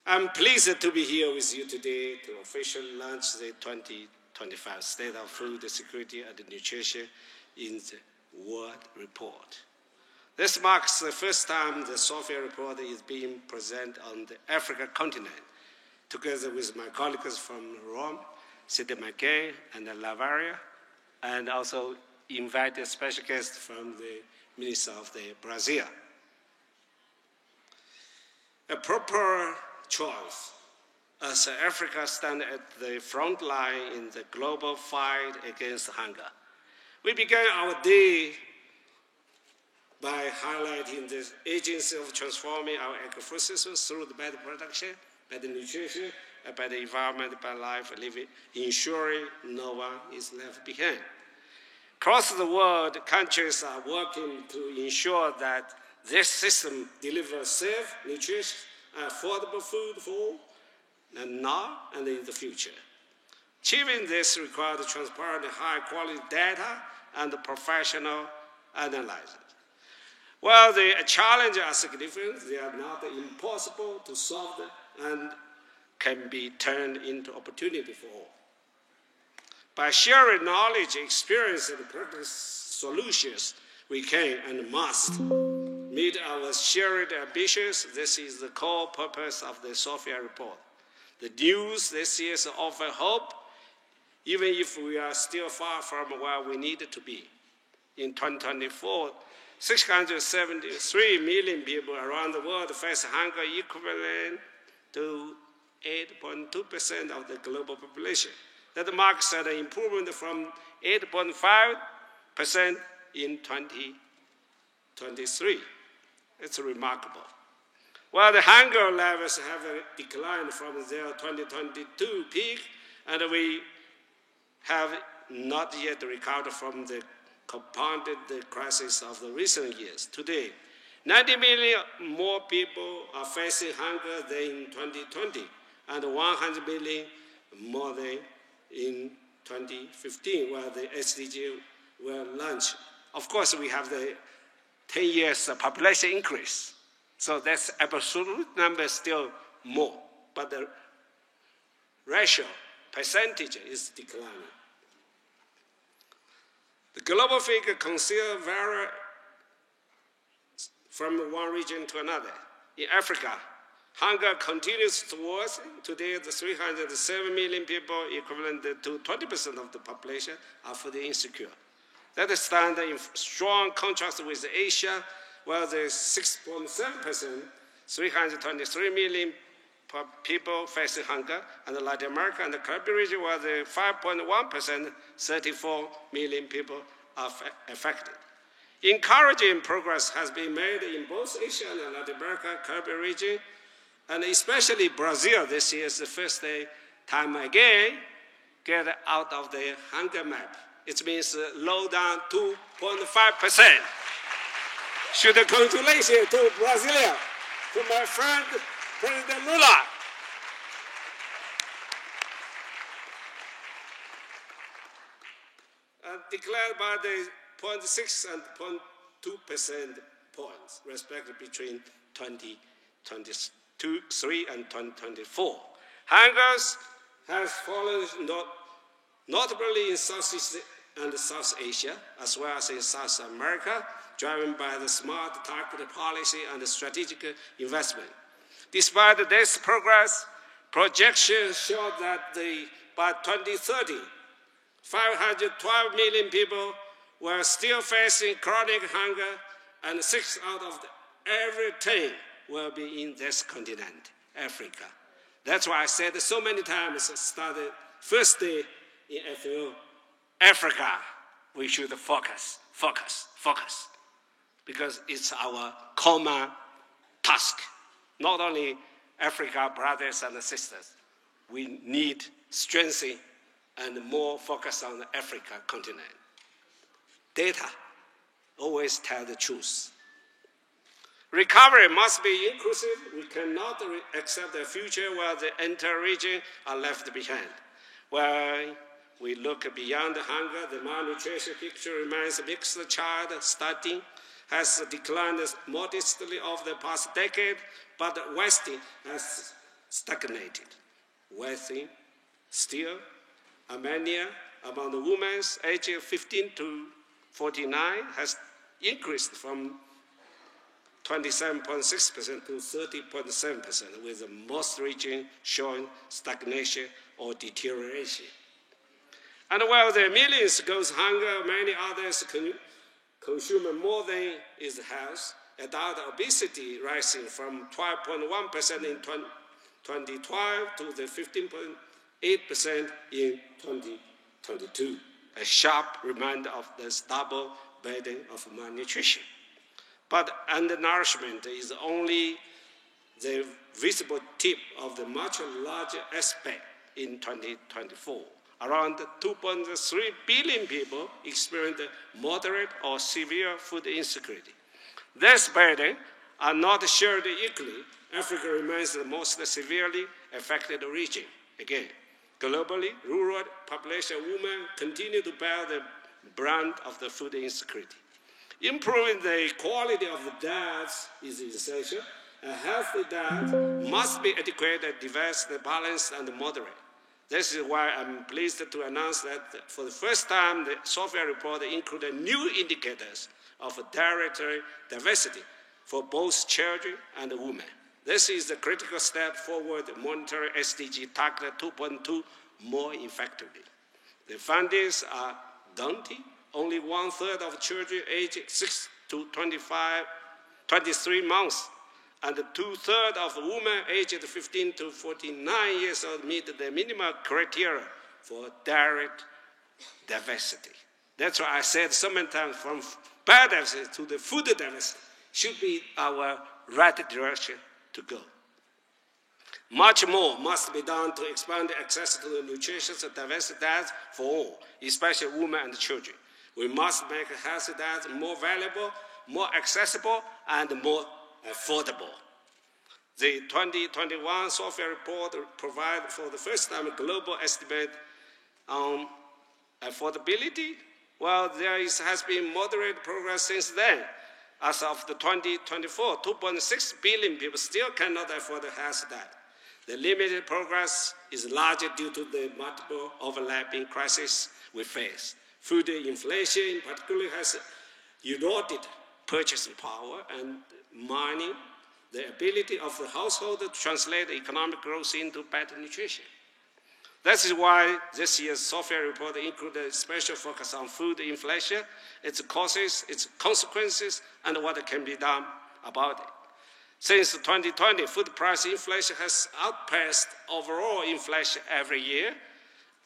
I'm pleased to be here with you today to officially launch the 2025 State of Food Security and Nutrition in the World Report. This marks the first time the SOFIA report is being presented on the African continent, together with my colleagues from Rome, Sidney McKay, and Lavaria, and also invited special guests from the Minister of Brazil. A proper choice, as Africa stands at the front line in the global fight against hunger. We began our day by highlighting the agency of transforming our agri-food systems through the better production, better nutrition, and better environment by life living, ensuring no one is left behind. Across the world, countries are working to ensure that this system delivers safe, nutritious, and affordable food for all, and now and in the future. Achieving this requires transparent, high-quality data and professional analysis. While the challenges are significant, they are not impossible to solve and can be turned into opportunity for all. By sharing knowledge, experience, and practice solutions, we can and must meet our shared ambitions. This is the core purpose of the SOFIA report. The news this year offers hope, even if we are still far from where we need to be. In 2024, 673 million people around the world face hunger equivalent to 8.2% of the global population. That marks an improvement from 8.5% in 2023. It's remarkable. While the hunger levels have declined from their 2022 peak, and we have not yet recovered from the compounded crisis of the recent years. Today, 90 million more people are facing hunger than in 2020, and 100 million more than in 2015, where the SDG were launched. Of course, we have the 10 years population increase. So that's absolute number still more, but the ratio, percentage is declining. The global figure consider vary from one region to another. In Africa, hunger continues to worsen. Today, the 307 million people, equivalent to 20% of the population, are food insecure. That stands in strong contrast with Asia, where the 6.7%, 323 million people facing hunger, and Latin America and the Caribbean region, where the 5.1%, 34 million people are affected. Encouraging progress has been made in both Asia and Latin America, Caribbean region, and especially Brazil. This year is the first time again get out of the hunger map. It means low down 2.5%. Should congratulations to Brasilia, to my friend, President Lula. Declared by the 0.6 and 0.2% points, respectively, between 2023 and 2024. Hungers has fallen notably in Southeast and South Asia, as well as in South America, driven by the smart targeted policy and strategic investment. Despite this progress, projections show that by 2030, 512 million people were still facing chronic hunger, and 6 out of every 10 will be in this continent, Africa. That's why I said so many times, started first day in FAO, Africa, we should focus, because it's our common task. Not only Africa brothers and sisters, we need strengthening and more focus on the Africa continent. Data always tell the truth. Recovery must be inclusive. We cannot accept a future where the entire region are left behind. Where we look beyond hunger, the malnutrition picture remains mixed. Child studying has declined modestly over the past decade, but West has stagnated. Within still, anemia among the women aged 15 to 49 has increased from 27.6% to 30.7%, with most regions showing stagnation or deterioration. And while the millions goes hunger, many others consume more than is health. Adult obesity rising from 12.1% in 2012 to the 15.8% in 2022, a sharp reminder of the stubborn burden of malnutrition. But undernourishment is only the visible tip of the much larger aspect in 2024. Around 2.3 billion people experience moderate or severe food insecurity. This burden are not shared equally. Africa remains the most severely affected region. Again, globally, rural population women continue to bear the brunt of the food insecurity. Improving the quality of the diets is essential. A healthy diet must be adequate, diverse, balanced, and moderate. This is why I'm pleased to announce that for the first time, the Sofia report included new indicators of dietary diversity for both children and women. This is a critical step forward monitoring SDG target 2.2 more effectively. The findings are daunting. Only 1/3 of children aged 6 to 23 months and 2/3 of women aged 15 to 49 years old meet the minimum criteria for diet diversity. That's why I said so many times, from biodiversity to the food diversity should be our right direction to go. Much more must be done to expand access to the nutritious and diverse diets for all, especially women and children. We must make healthy diets more valuable, more accessible, and more affordable. The 2021 Sofia report provides for the first time a global estimate on affordability. While there has been moderate progress since then, as of the 2024, 2.6 billion people still cannot afford a healthy diet. The limited progress is largely due to the multiple overlapping crises we face. Food inflation, in particular, has eroded purchasing power and mining the ability of the household to translate economic growth into better nutrition. That is why this year's Sofia report included a special focus on food inflation, its causes, its consequences, and what can be done about it. Since 2020, food price inflation has outpaced overall inflation every year,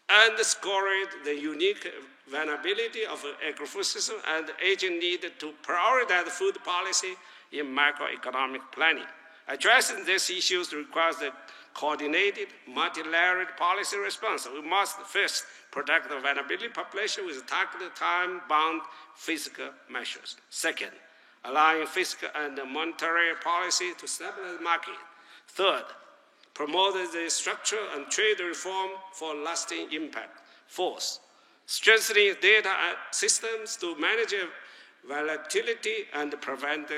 underscoring the unique vulnerability of the agri-food system and the urgent need to prioritize food policy in macroeconomic planning. Addressing these issues requires a coordinated, multi-layered policy response. We must first protect the vulnerable population with targeted, time-bound fiscal measures. Second, allowing fiscal and monetary policy to stabilize the market. Third, promote the structural and trade reform for lasting impact. Fourth, strengthening data systems to manage volatility and prevent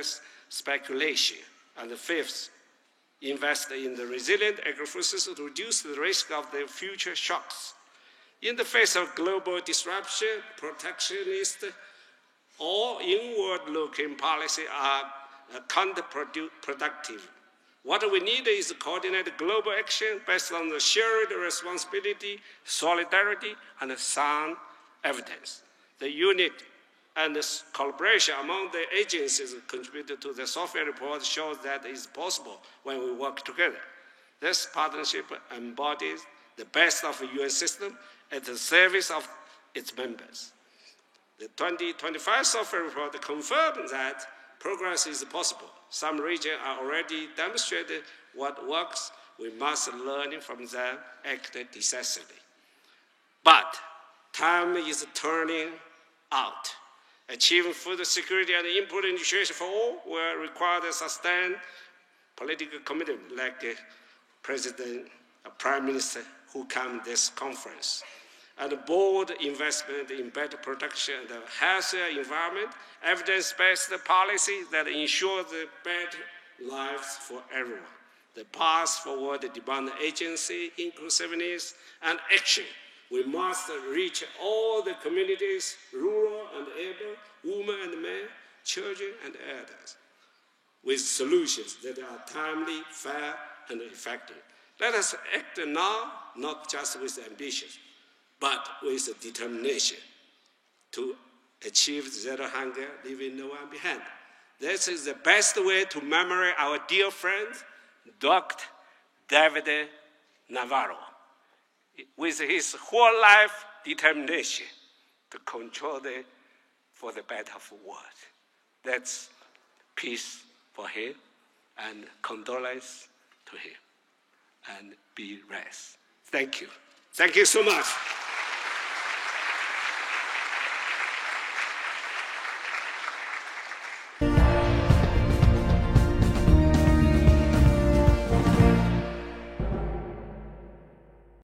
speculation. And fifth, invest in the resilient agri-food system to reduce the risk of the future shocks. In the face of global disruption, protectionist or inward-looking policy are counterproductive. What we need is coordinated global action based on the shared responsibility, solidarity, and sound evidence. The unity and the collaboration among the agencies contributed to the Sofia report shows that it is possible when we work together. This partnership embodies the best of the UN system at the service of its members. The 2025 Sofia report confirms that progress is possible. Some regions are already demonstrating what works. We must learn from them, act decisively. But time is turning out. Achieving food security and improving nutrition for all will require a sustained political commitment like President, Prime Minister who come to this conference. And bold investment in better protection and a healthier environment, evidence-based policy that ensures the better lives for everyone. The path forward demands agency, inclusiveness, and action. We must reach all the communities, rural and urban, women and men, children and elders, with solutions that are timely, fair, and effective. Let us act now, not just with ambition, but with determination to achieve zero hunger, leaving no one behind. This is the best way to commemorate our dear friend, Dr. David Navarro, with his whole life determination to control for the better of the world. That's peace for him and condolence to him. And be rest. Thank you. Thank you so much.